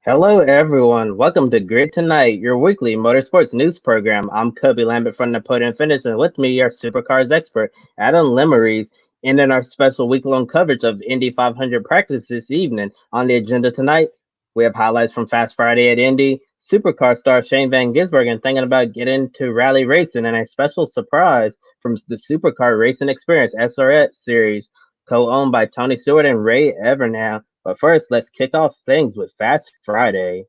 Hello, everyone. Welcome to Grid Tonight, your weekly motorsports news program. I'm Cubby Lambert from the Podium Finish, and with me, our supercars expert, Adam Lemeries, ending our special week-long coverage of Indy 500 practice this evening. On the agenda tonight, we have highlights from Fast Friday at Indy, supercar star Shane Van Gisbergen thinking about getting to rally racing, and a special surprise from the Supercar Racing Experience SRX series, co-owned by Tony Stewart and Ray Evernham. But first, let's kick off things with Fast Friday.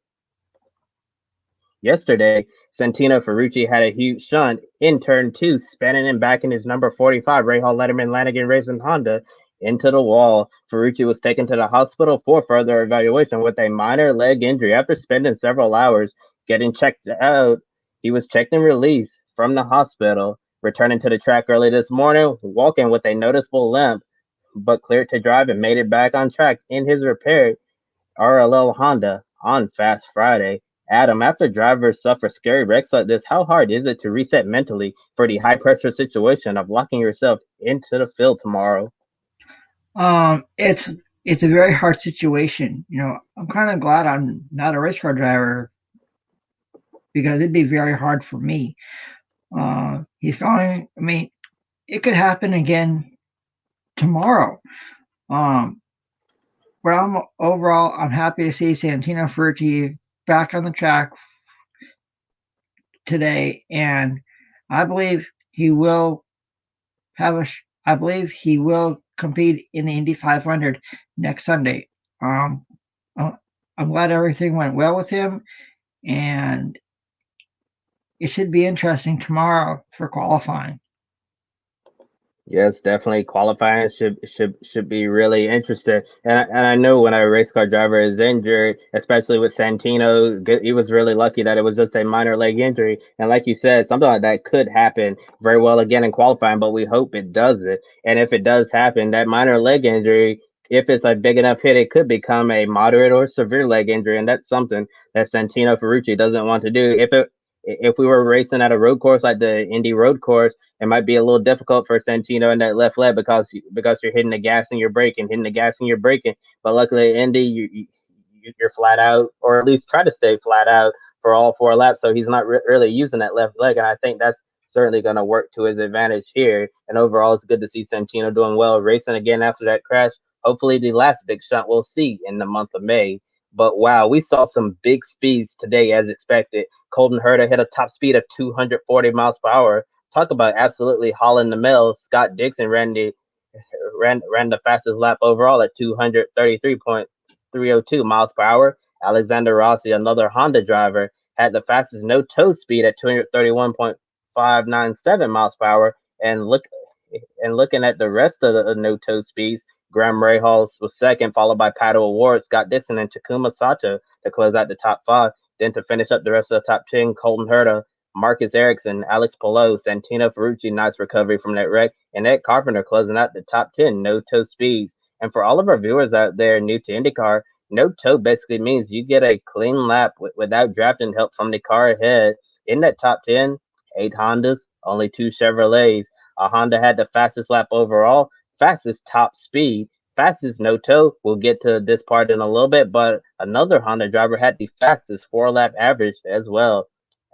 Yesterday, Santino Ferrucci had a huge shunt in turn two, spinning and backing his number 45 Rahal Letterman Lanigan Racing Honda into the wall. Ferrucci was taken to the hospital for further evaluation with a minor leg injury. After spending several hours getting checked out, he was checked and released from the hospital, returning to the track early this morning, walking with a noticeable limp, but cleared to drive and made it back on track in his repaired RLL Honda on Fast Friday. Adam, after drivers suffer scary wrecks like this, how hard is it to reset mentally for the high pressure situation of locking yourself into the field tomorrow? It's a very hard situation. I'm kind of glad I'm not a race car driver because it'd be very hard for me. He's going. I mean, it could happen again tomorrow. Um, but I'm happy to see Santino Ferrucci back on the track today, and I believe he will have a. I believe he will compete in the Indy 500 next Sunday. Um, I- I'm glad everything went well with him, and it should be interesting tomorrow for qualifying. Yes, definitely qualifying should be really interesting. And I know when a race car driver is injured, especially with Santino, he was really lucky that it was just a minor leg injury. And like you said, something like that could happen very well again in qualifying, but we hope it doesn't. And if it does happen, that minor leg injury, if it's a big enough hit, it could become a moderate or severe leg injury, and that's something that Santino Ferrucci doesn't want to do. If we were racing at a road course like the Indy road course, it might be a little difficult for Santino in that left leg because you're hitting the gas and you're braking, hitting the gas and you're braking. But luckily, Indy, you're flat out, or at least try to stay flat out for all four laps. So he's not really using that left leg, and I think that's certainly going to work to his advantage here. And overall, it's good to see Santino doing well, racing again after that crash. Hopefully, the last big shot we'll see in the month of May. But wow, we saw some big speeds today as expected. Colton Herta hit a top speed of 240 miles per hour. Talk about absolutely hauling the mail. Scott Dixon ran the fastest lap overall at 233.302 miles per hour. Alexander Rossi, another Honda driver, had the fastest no toe speed at 231.597 miles per hour. Looking at the rest of the no toe speeds, Graham Rahal was second, followed by Pato O'Ward, Scott Dixon, and Takuma Sato to close out the top five. Then to finish up the rest of the top 10, Colton Herta, Marcus Ericsson, Alex Palou, Santino Ferrucci, nice recovery from that wreck, and Ed Carpenter closing out the top 10 no-toe speeds. And for all of our viewers out there new to IndyCar, no-toe basically means you get a clean lap without drafting help from the car ahead. In that top 10, 8 Hondas, only 2 Chevrolets. A Honda had the fastest lap overall, fastest top speed, fastest no toe. We'll get to this part in a little bit, but another Honda driver had the fastest 4 lap average as well.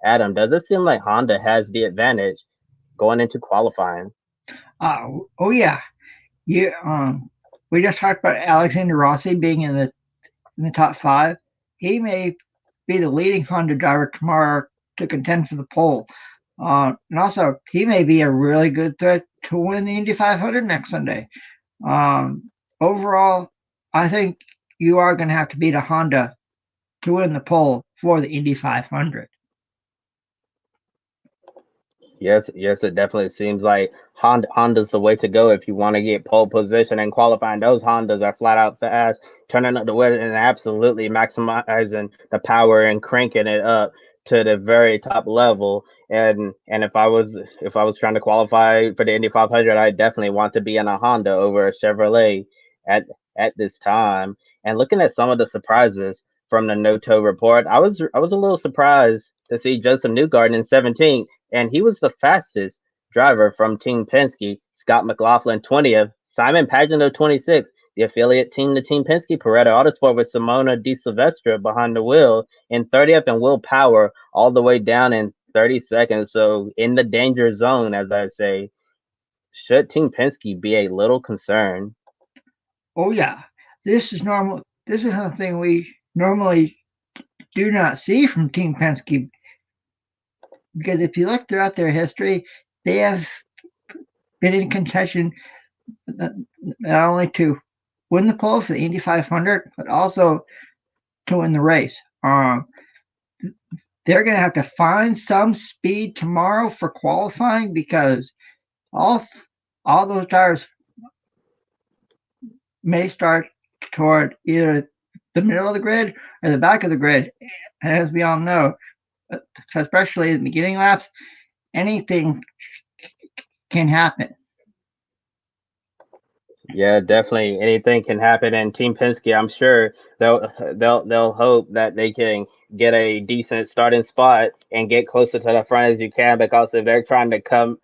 Adam, does it seem like Honda has the advantage going into qualifying? Oh yeah, you. We just talked about Alexander Rossi being in the top five. He may be the leading Honda driver tomorrow to contend for the pole. And also, he may be a really good threat to win the Indy 500 next Sunday. Overall, I think you are going to have to beat a Honda to win the pole for the Indy 500. Yes, it definitely seems like Honda's the way to go if you want to get pole position and qualifying. Those Hondas are flat out fast, turning up the weather and absolutely maximizing the power and cranking it up to the very top level. And if I was trying to qualify for the Indy 500, I definitely want to be in a Honda over a Chevrolet at at this time. And looking at some of the surprises from the No-Toe report, I was a little surprised to see Joseph Newgarden in 17th, and he was the fastest driver from Team Penske. Scott McLaughlin 20th, Simon Pagenaud 26th. the affiliate team to Team Penske, Pareto Autosport, with Simona Di Silvestre behind the wheel in 30th, and Will Power all the way down in 30 seconds. So in the danger zone, as I say, should Team Penske be a little concerned? Oh yeah, this is normal. This is something we normally do not see from Team Penske because if you look throughout their history, they have been in contention not only to win the pole for the Indy 500, but also to win the race. They're going to have to find some speed tomorrow for qualifying because all all those drivers may start toward either the middle of the grid or the back of the grid. And as we all know, especially in the beginning laps, anything can happen. Yeah, definitely. Anything can happen. And Team Penske, I'm sure they'll hope that they can get a decent starting spot and get closer to the front as you can. Because if they're trying to come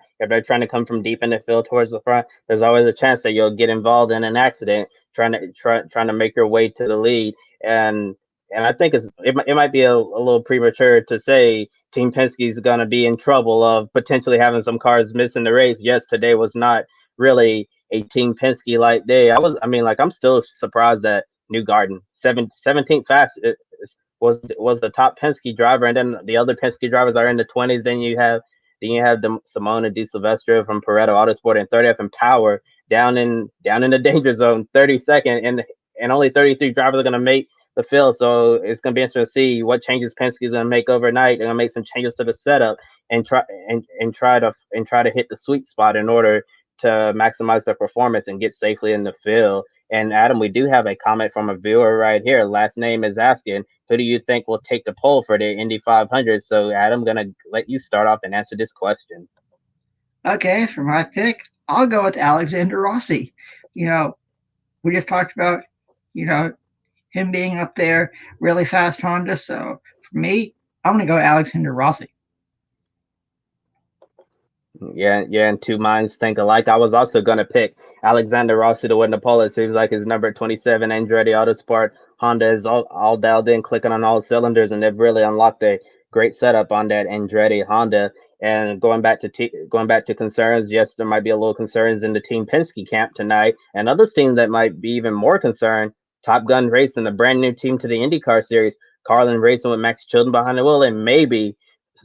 from deep in the field towards the front, there's always a chance that you'll get involved in an accident trying to make your way to the lead. And I think it might be a little premature to say Team Penske is going to be in trouble of potentially having some cars missing the race. Yes, today was not really a Team Penske like day. I'm still surprised that New Garden 17th fast was the top Penske driver, and then the other Penske drivers are in the 20s. Then you have the Simona Di Silvestre from Pareto Autosport in 30th, and Power down in the danger zone 32nd, and only 33 drivers are going to make the field. So it's going to be interesting to see what changes Penske is going to make overnight. They're going to make some changes to the setup and try to hit the sweet spot in order to maximize their performance and get safely in the field. And Adam, we do have a comment from a viewer right here. Last name is asking, who do you think will take the poll for the Indy 500? So Adam, I'm gonna let you start off and answer this question. Okay, for my pick, I'll go with Alexander Rossi. You know, we just talked about, you know, him being up there, really fast Honda. So for me, I'm going to go Alexander Rossi. Yeah, yeah, and two minds think alike. I was also going to pick Alexander Rossi to win the pole. It seems like his number 27 Andretti Autosport Honda is all dialed in, clicking on all cylinders, and they've really unlocked a great setup on that Andretti Honda. And going back to concerns, yes, there might be a little concerns in the Team Penske camp tonight, and other teams that might be even more concerned. Top Gun Racing, the brand new team to the IndyCar series, Carlin Racing with Max Chilton behind the wheel, and maybe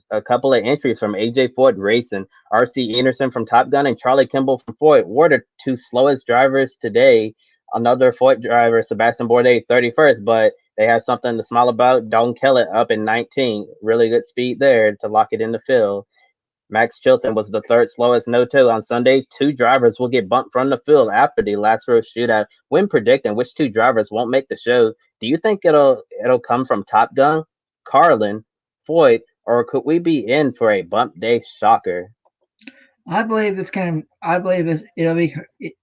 a couple of entries from AJ Ford Racing. RC Anderson from Top Gun and Charlie Kimball from Ford were the two slowest drivers today. Another Ford driver, Sebastian Bourdais, 31st, but they have something to smile about. Dalton Kellett up in 19. Really good speed there to lock it in the field. Max Chilton was the third slowest no-two on Sunday. Two drivers will get bumped from the field after the last row shootout. When predicting which two drivers won't make the show, do you think it'll come from Top Gun, Carlin, Floyd, or could we be in for a bump day shocker? I believe it's going to. I believe it'll be.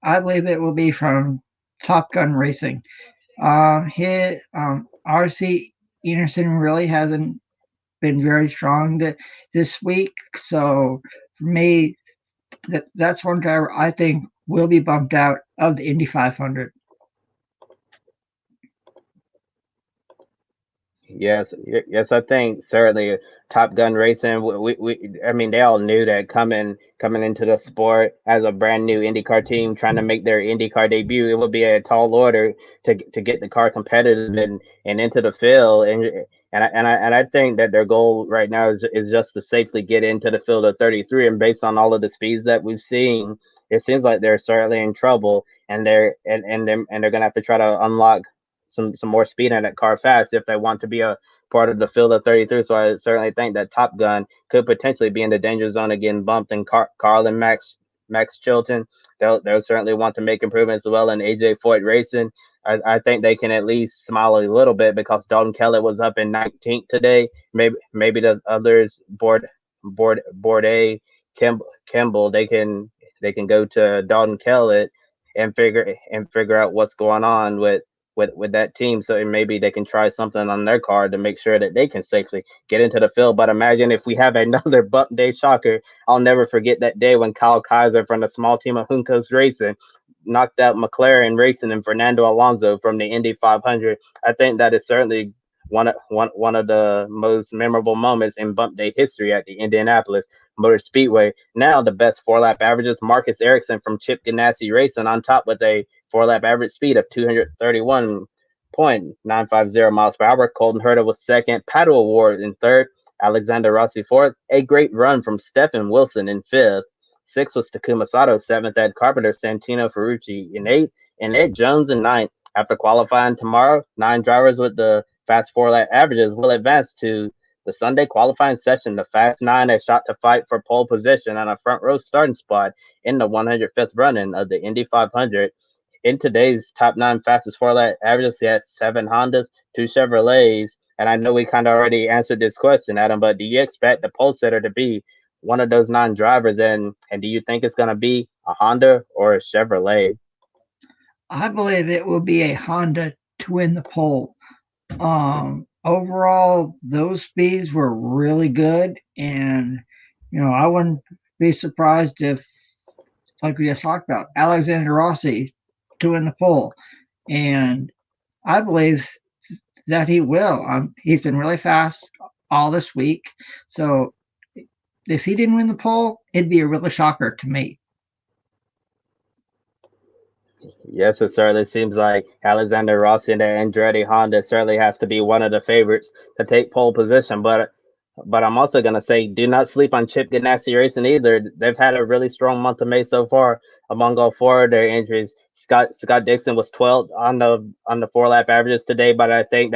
I believe it will be from Top Gun Racing. RC Anderson really hasn't been very strong this week. So for me, that's one driver I think will be bumped out of the Indy 500. Yes, yes, I think certainly Top Gun Racing. I mean, they all knew that coming into the sport as a brand new IndyCar team trying to make their IndyCar debut, it would be a tall order to get the car competitive and into the field. And I think that their goal right now is just to safely get into the field of 33. And based on all of the speeds that we've seen, it seems like they're certainly in trouble, and they're gonna have to try to unlock some more speed in that car fast if they want to be a part of the field of 33. So I certainly think that Top Gun could potentially be in the danger zone of getting bumped. And Carl and Max Chilton, they'll certainly want to make improvements as well. And AJ Foyt Racing, I think they can at least smile a little bit because Dalton Kellett was up in 19th today. Maybe the others board A Kimball, they can go to Dalton Kellett and figure out what's going on with that team. So maybe they can try something on their car to make sure that they can safely get into the field. But imagine if we have another bump day shocker. I'll never forget that day when Kyle Kaiser from the small team of Juncos Racing knocked out McLaren Racing and Fernando Alonso from the Indy 500. I think that is certainly one of the most memorable moments in bump day history at the Indianapolis Motor Speedway. Now the best four lap averages: Marcus Ericsson from Chip Ganassi Racing on top with a four lap average speed of 231.950 miles per hour. Colton Herta was second. Pato Award in third. Alexander Rossi fourth. A great run from Stephen Wilson in fifth. Sixth was Takuma Sato. Seventh, Ed Carpenter. Santino Ferrucci in eighth. And Ed Jones in ninth. After qualifying tomorrow, 9 drivers with the fast four lap averages will advance to the Sunday qualifying session. The Fast Nine has shot to fight for pole position on a front row starting spot in the 105th running of the Indy 500. In today's top nine fastest four lap averages, he has 7 Hondas, 2 Chevrolets. And I know we kind of already answered this question, Adam, but do you expect the pole setter to be one of those 9 drivers? And do you think it's going to be a Honda or a Chevrolet? I believe it will be a Honda to win the pole. Overall, those speeds were really good, and I wouldn't be surprised if, like we just talked about, Alexander Rossi to win the pole, and I believe that he will. He's been really fast all this week, so if he didn't win the pole, it'd be a real shocker to me. Yes, it certainly seems like Alexander Rossi and the Andretti Honda certainly has to be one of the favorites to take pole position. But I'm also gonna say do not sleep on Chip Ganassi Racing either. They've had a really strong month of May so far among all four of their entries. Scott Dixon was 12th on the four lap averages today, but I think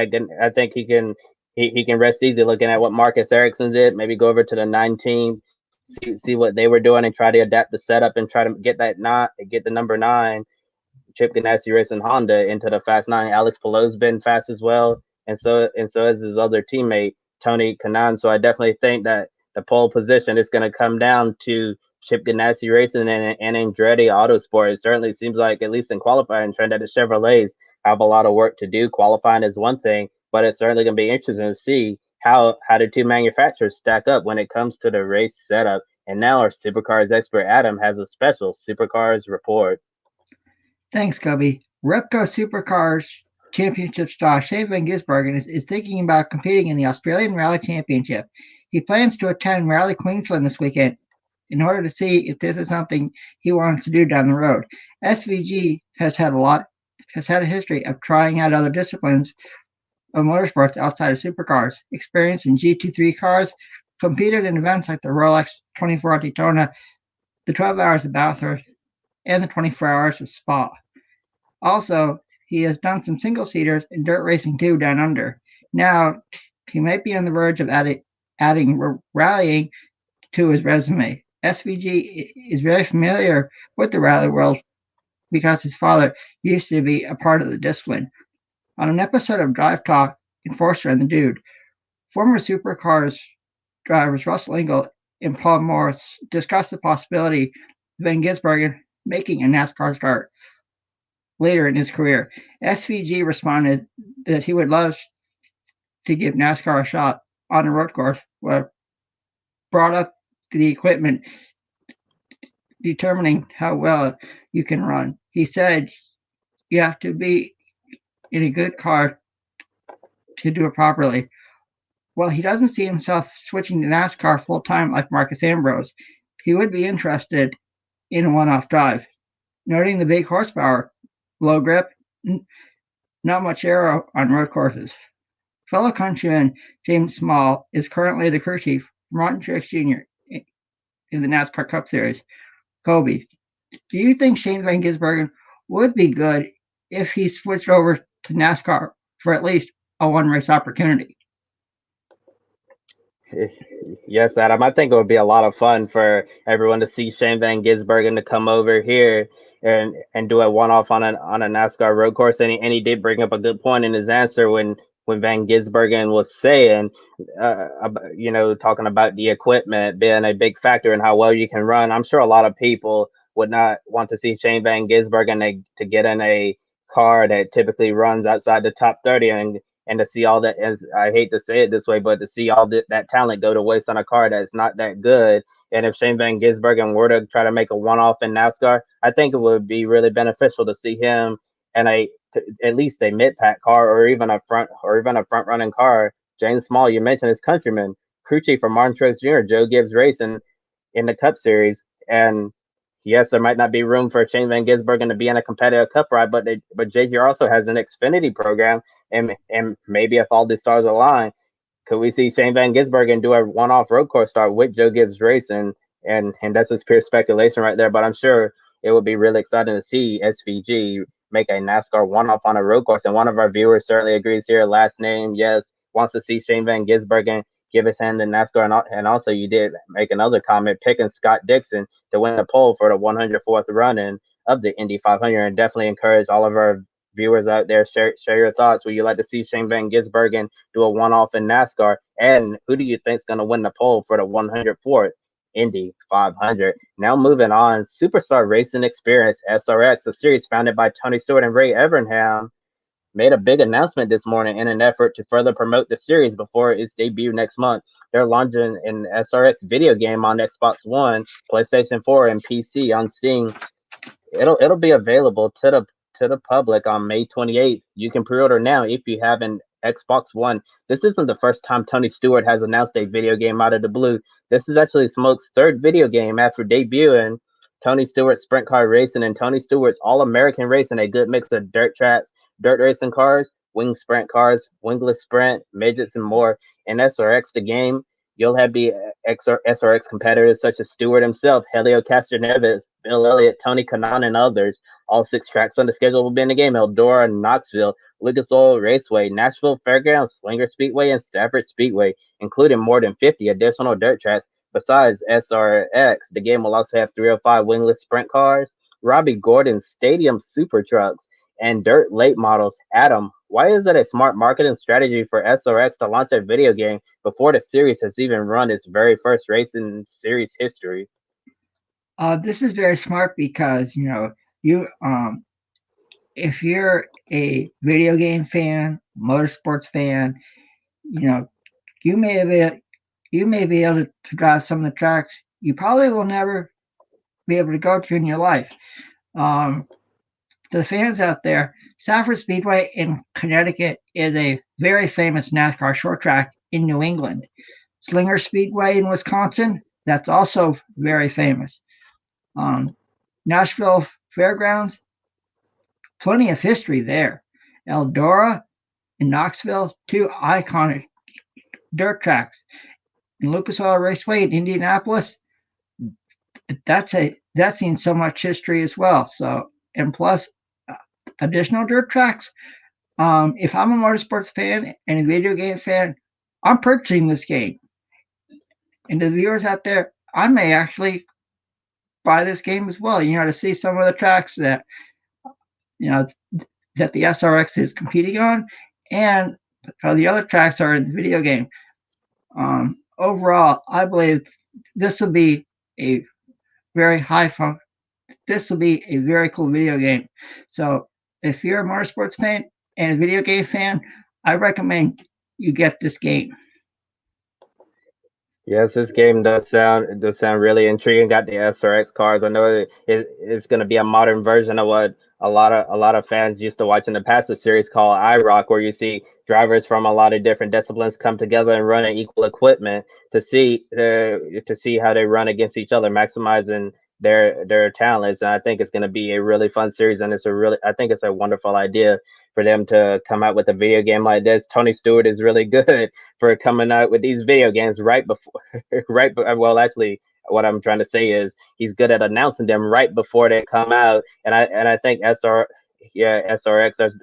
he can rest easy looking at what Marcus Ericsson did. Maybe go over to the 19, see what they were doing and try to adapt the setup and try to get the number 9 Chip Ganassi Racing Honda into the Fast Nine. Alex Palou's been fast as well, and so is his other teammate Tony Kanaan. So I definitely think that the pole position is going to come down to Chip Ganassi Racing and Andretti Autosport. It certainly seems like, at least in qualifying, trend that the Chevrolets have a lot of work to do. Qualifying is one thing, but it's certainly going to be interesting to see how the two manufacturers stack up when it comes to the race setup. And now our supercars expert Adam has a special supercars report. Thanks, Cubby. Repco Supercars Championship star Shane Van Gisbergen is thinking about competing in the Australian Rally Championship. He plans to attend Rally Queensland this weekend in order to see if this is something he wants to do down the road. SVG has had a history of trying out other disciplines of motorsports outside of supercars. Experience in GT3 cars, competed in events like the Rolex 24 Daytona, the 12 Hours of Bathurst, and the 24 Hours of Spa. Also, he has done some single seaters in dirt racing too down under. Now, he might be on the verge of adding rallying to his resume. SVG is very familiar with the rally world because his father used to be a part of the discipline. On an episode of Drive Talk, Enforcer and the Dude, former supercars drivers Russell Ingall and Paul Morris discussed the possibility of Van Gisbergen making a NASCAR start later in his career. SVG responded that he would love to give NASCAR a shot on a road course, but brought up the equipment determining how well you can run. He said you have to be in a good car to do it properly. While he doesn't see himself switching to NASCAR full time like Marcus Ambrose, he would be interested in a one off drive. Noting the big horsepower, low grip, not much aero on road courses. Fellow countryman James Small is currently the crew chief for Martin Truex Jr. in the NASCAR Cup Series. Kobe, do you think Shane Van Gisbergen would be good if he switched over to NASCAR for at least a one race opportunity? Yes, Adam. I think it would be a lot of fun for everyone to see Shane Van Gisbergen to come over here and do a one off on a NASCAR road course. And he did bring up a good point in his answer when Van Gisbergen was saying, talking about the equipment being a big factor in how well you can run. I'm sure a lot of people would not want to see Shane Van Gisbergen to get in a car that typically runs outside the top 30 and to see all that, as I hate to say it this way, but to see all that talent go to waste on a car that's not that good. And if Shane Van Gisbergen were to try to make a one-off in NASCAR, I think it would be really beneficial to see him in at least a mid-pack car, or even a front-running car. James Small, you mentioned his countryman, crew chief for Martin Truex Jr., Joe Gibbs Racing in the Cup Series, and yes, there might not be room for Shane Van Gisbergen to be in a competitive Cup ride, but JGR also has an Xfinity program, and maybe if all the stars align, could we see Shane Van Gisbergen do a one-off road course start with Joe Gibbs Racing? And that's just pure speculation right there. But I'm sure it would be really exciting to see SVG make a NASCAR one-off on a road course. And one of our viewers certainly agrees here. Last name, yes, wants to see Shane Van Gisbergen give his hand in NASCAR. And also, you did make another comment picking Scott Dixon to win the pole for the 104th run-in of the Indy 500, and definitely encourage all of our viewers out there, share your thoughts. Would you like to see Shane Van Gisbergen do a one-off in NASCAR? And who do you think is going to win the pole for the 104th Indy 500? Now moving on, Superstar Racing Experience SRX, a series founded by Tony Stewart and Ray Evernham, made a big announcement this morning in an effort to further promote the series before its debut next month. They're launching an SRX video game on Xbox One, PlayStation 4, and PC on Steam. It'll be available to the public on May 28th. You can pre-order now if you have an Xbox One. This isn't the first time Tony Stewart has announced a video game out of the blue. This is actually Smoke's third video game after debuting Tony Stewart's Sprint Car Racing and Tony Stewart's All-American Racing, a good mix of dirt tracks, dirt racing cars, wing sprint cars, wingless sprint, midgets, and more. In SRX, the game, you'll have the SRX competitors such as Stewart himself, Helio Castroneves, Bill Elliott, Tony Kanaan, and others. All 6 tracks on the schedule will be in the game: Eldora, Knoxville, Lucas Oil Raceway, Nashville Fairgrounds, Slinger Speedway, and Stafford Speedway, including more than 50 additional dirt tracks. Besides SRX, the game will also have 305 wingless sprint cars, Robbie Gordon's Stadium Super Trucks, and dirt late models. Adam, why is it a smart marketing strategy for SRX to launch a video game before the series has even run its very first race in series history? This is very smart because you if you're a video game fan, motorsports fan, you know you may be able to drive some of the tracks you probably will never be able to go to in your life. Um, to the fans out there, Stafford Speedway in Connecticut is a very famous NASCAR short track in New England. Slinger Speedway in Wisconsin, that's also very famous. Um, Nashville Fairgrounds, plenty of history there. Eldora and Knoxville, two iconic dirt tracks. And Lucas Oil Raceway in Indianapolis, that's seen so much history as well. So, and plus additional dirt tracks. If I'm a motorsports fan and a video game fan, I'm purchasing this game. And to the viewers out there, I may actually buy this game as well. To see some of the tracks that you know that the SRX is competing on, and the other tracks are in the video game. Overall, I believe this will be a very high fun. This will be a very cool video game. So, if you're a motorsports fan and a video game fan, I recommend you get this game. Yes, this game does sound really intriguing. Got the SRX cars. I know it's going to be a modern version of what a lot of fans used to watch in the past. A series called iRock, where you see drivers from a lot of different disciplines come together and run an equal equipment to see how they run against each other, maximizing their talents. And I think it's going to be a really fun series, and I think it's a wonderful idea for them to come out with a video game like this. Tony Stewart is really good for coming out with these video games right before, well, actually, what I'm trying to say is he's good at announcing them right before they come out. And I think SRX,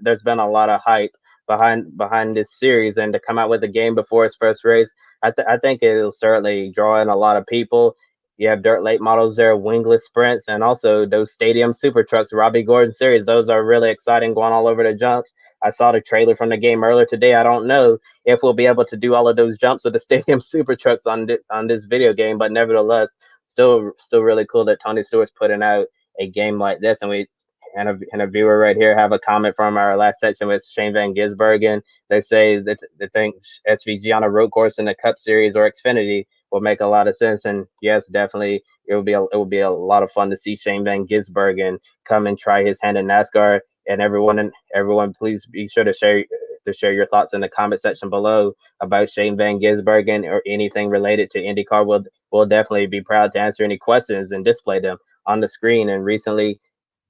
there's been a lot of hype behind this series, and to come out with a game before its first race, I think it'll certainly draw in a lot of people. You have dirt late models there, wingless sprints, and also those stadium super trucks, Robbie Gordon series. Those are really exciting, going all over the jumps. I saw the trailer from the game earlier today. I don't know if we'll be able to do all of those jumps with the stadium super trucks on this video game, but nevertheless, still really cool that Tony Stewart's putting out a game like this, and and a viewer right here have a comment from our last section with Shane Van Gisbergen. They say that they think SVG on a road course in the Cup Series or Xfinity will make a lot of sense. And yes, definitely it will be a lot of fun to see Shane Van Gisbergen come and try his hand in NASCAR. And everyone, please be sure to share your thoughts in the comment section below about Shane Van Gisbergen or anything related to IndyCar. We'll definitely be proud to answer any questions and display them on the screen. And recently,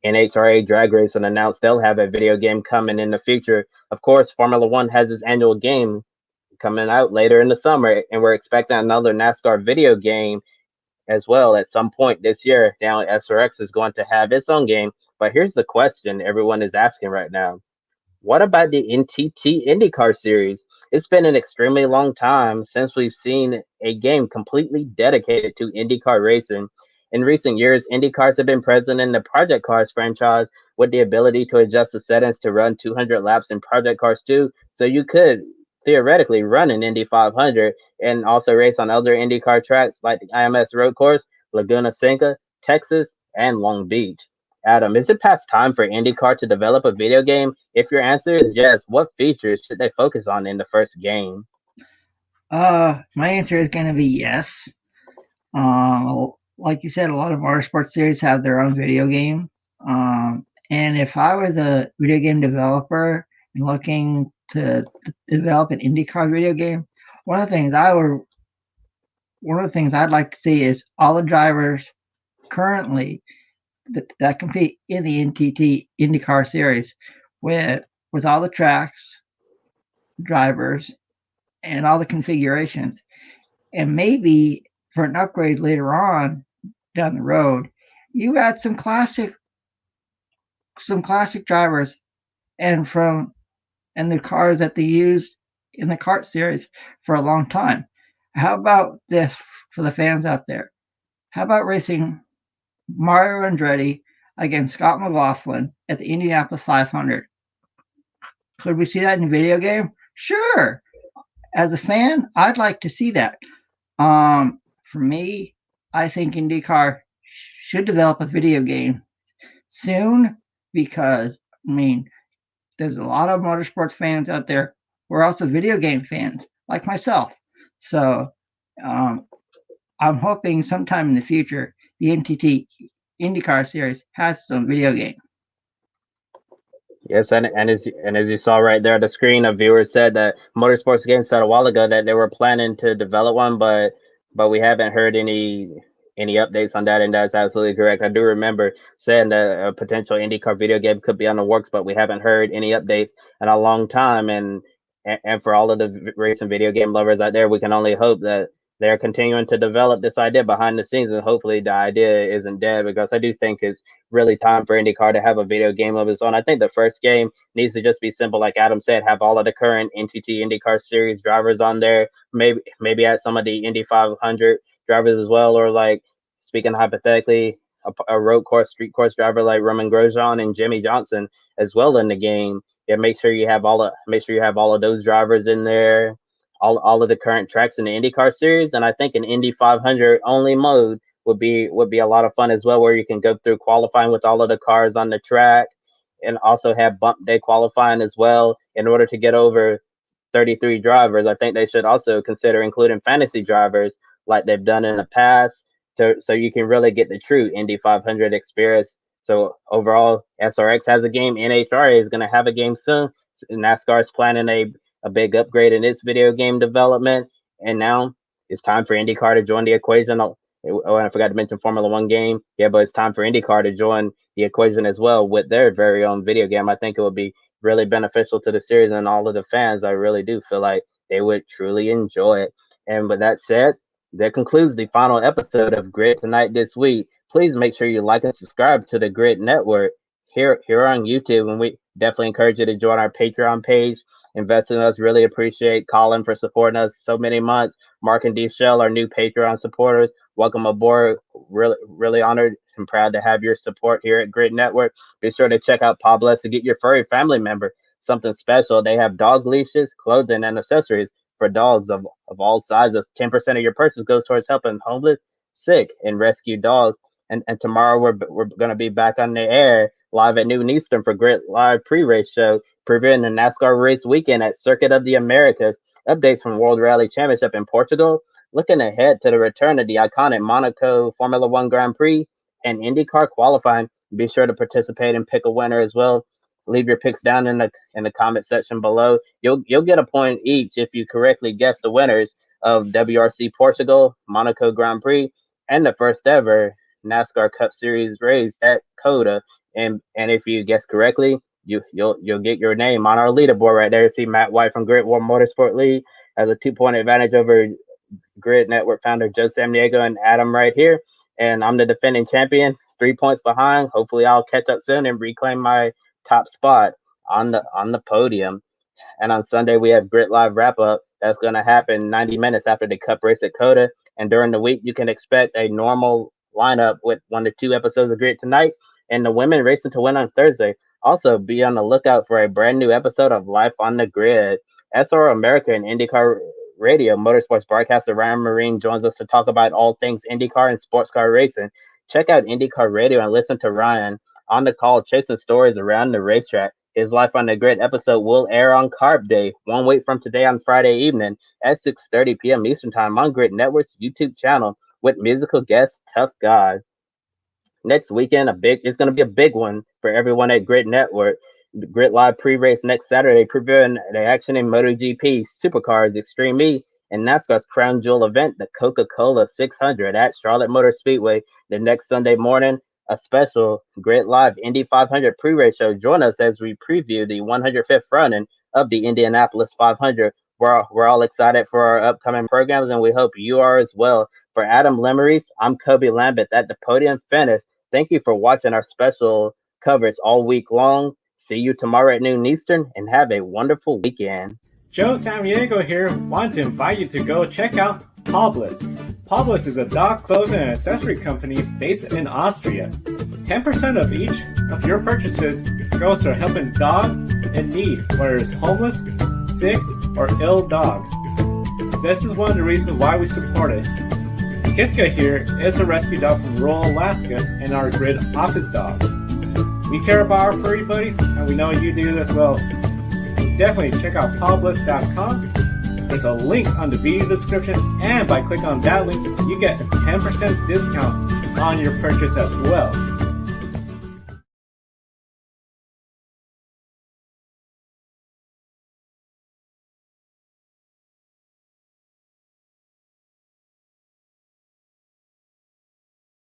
NHRA Drag Racing announced they'll have a video game coming in the future. Of course, Formula One has its annual game coming out later in the summer, and we're expecting another NASCAR video game as well at some point this year. Now, SRX is going to have its own game, but here's the question everyone is asking right now: what about the NTT IndyCar series? It's been an extremely long time since we've seen a game completely dedicated to IndyCar racing. In recent years, IndyCars have been present in the Project Cars franchise with the ability to adjust the settings to run 200 laps in Project Cars 2. So you could theoretically run an Indy 500 and also race on other IndyCar tracks like the IMS Road Course, Laguna Seca, Texas, and Long Beach. Adam, is it past time for IndyCar to develop a video game? If your answer is yes, what features should they focus on in the first game? My answer is going to be yes. Like you said, a lot of motorsports series have their own video game. And if I was a video game developer and looking to develop an IndyCar video game, one of the things I would one of the things I'd like to see is all the drivers currently that compete in the NTT IndyCar series with with all the tracks, drivers, and all the configurations, and maybe for an upgrade later on down the road, you add some classic drivers and from and the cars that they used in the kart series for a long time. How about this for the fans out there? How about racing Mario Andretti against Scott McLaughlin at the Indianapolis 500? Could we see that in a video game? Sure. As a fan, I'd like to see that. For me, I think IndyCar should develop a video game soon because I mean, there's a lot of motorsports fans out there who are also video game fans, like myself. So um, I'm hoping sometime in the future the NTT IndyCar series has some video game. Yes, and as you saw right there on the screen, a viewer said that Motorsports Games said a while ago that they were planning to develop one, but we haven't heard any updates on that, and that's absolutely correct. I do remember saying that a potential IndyCar video game could be on the works, but we haven't heard any updates in a long time. And for all of the racing video game lovers out there, we can only hope that they're continuing to develop this idea behind the scenes, and hopefully the idea isn't dead because I do think it's really time for IndyCar to have a video game of its own. I think the first game needs to just be simple, like Adam said, have all of the current NTT IndyCar series drivers on there. Maybe add some of the Indy 500 drivers as well, or like speaking hypothetically, a road course, street course driver like Roman Grosjean and Jimmy Johnson as well in the game. Yeah, make sure you have all of those drivers in there, all of the current tracks in the IndyCar series, and I think an Indy 500 only mode would be a lot of fun as well, where you can go through qualifying with all of the cars on the track, and also have bump day qualifying as well in order to get over 33 drivers. I think they should also consider including fantasy drivers like they've done in the past, so you can really get the true Indy 500 experience. So overall, SRX has a game. NHRA is going to have a game soon. NASCAR is planning a big upgrade in its video game development, and now it's time for IndyCar to join the equation. Oh, and I forgot to mention Formula One game. Yeah, but it's time for IndyCar to join the equation as well with their very own video game. I think it would be really beneficial to the series and all of the fans. I really do feel like they would truly enjoy it. And with that said, that concludes the final episode of Grid Tonight this week. Please make sure you like and subscribe to the Grid Network here on YouTube, and we definitely encourage you to join our Patreon page. Invest in us. Really appreciate Colin for supporting us so many months. Mark and D Shell, our new Patreon supporters. Welcome aboard. Really honored and proud to have your support here at Grid Network. Be sure to check out Pablo's to get your furry family member something special. They have dog leashes, clothing, and accessories for dogs of all sizes. 10% of your purchase goes towards helping homeless, sick, and rescued dogs. And tomorrow we're going to be back on the air live at noon Eastern for Grit Live pre-race show, previewing the NASCAR race weekend at Circuit of the Americas, updates from World Rally Championship in Portugal, looking ahead to the return of the iconic Monaco Formula One Grand Prix and IndyCar qualifying. Be sure to participate and pick a winner as well. Leave your picks down in the comment section below. You'll get a point each if you correctly guess the winners of WRC Portugal, Monaco Grand Prix, and the first ever NASCAR Cup Series race at COTA. And if you guess correctly, you'll get your name on our leaderboard right there. See Matt White from Grid War Motorsport League has a 2 point advantage over Grid Network founder Joe Samniego and Adam right here. And I'm the defending champion, 3 points behind. Hopefully I'll catch up soon and reclaim my top spot on the podium. And on Sunday, we have Grit Live wrap up. That's going to happen 90 minutes after the Cup race at COTA. And during the week, you can expect a normal lineup with 1 to 2 episodes of Grit tonight and the women racing to win on Thursday. Also, be on the lookout for a brand new episode of Life on the Grid. SR America and IndyCar Radio motorsports broadcaster Ryan Marine joins us to talk about all things IndyCar and sports car racing. Check out IndyCar Radio and listen to Ryan on the call chasing stories around the racetrack. His Life on the Grid episode will air on Carb Day, 1 week from today on Friday evening at 6:30 p.m. Eastern Time on Grid Network's YouTube channel with musical guest Tough God. Next weekend, it's going to be a big one for everyone at Grid Network. Grid Live pre-race next Saturday, previewing the action in MotoGP, Supercars, Extreme E, and NASCAR's crown jewel event, the Coca-Cola 600 at Charlotte Motor Speedway. The next Sunday morning, a special Grid Live Indy 500 pre-race show. Join us as we preview the 105th running of the Indianapolis 500. We're all excited for our upcoming programs, and we hope you are as well. For Adam Lemeries, I'm Kobe Lambeth at the podium finish. Thank you for watching our special coverage all week long. See you tomorrow at noon Eastern, and have a wonderful weekend. Joe Samniego here. Want to invite you to go check out Publis. Publis is a dog clothing and accessory company based in Austria. 10% of each of your purchases goes to helping dogs in need, whether it's homeless, sick, or ill dogs. This is one of the reasons why we support it. Kiska here is a rescue dog from rural Alaska and our Grid office dog. We care about our furry buddies, and we know you do as well. Definitely check out Publis.com. There's a link on the video description, and by clicking on that link, you get a 10% discount on your purchase as well.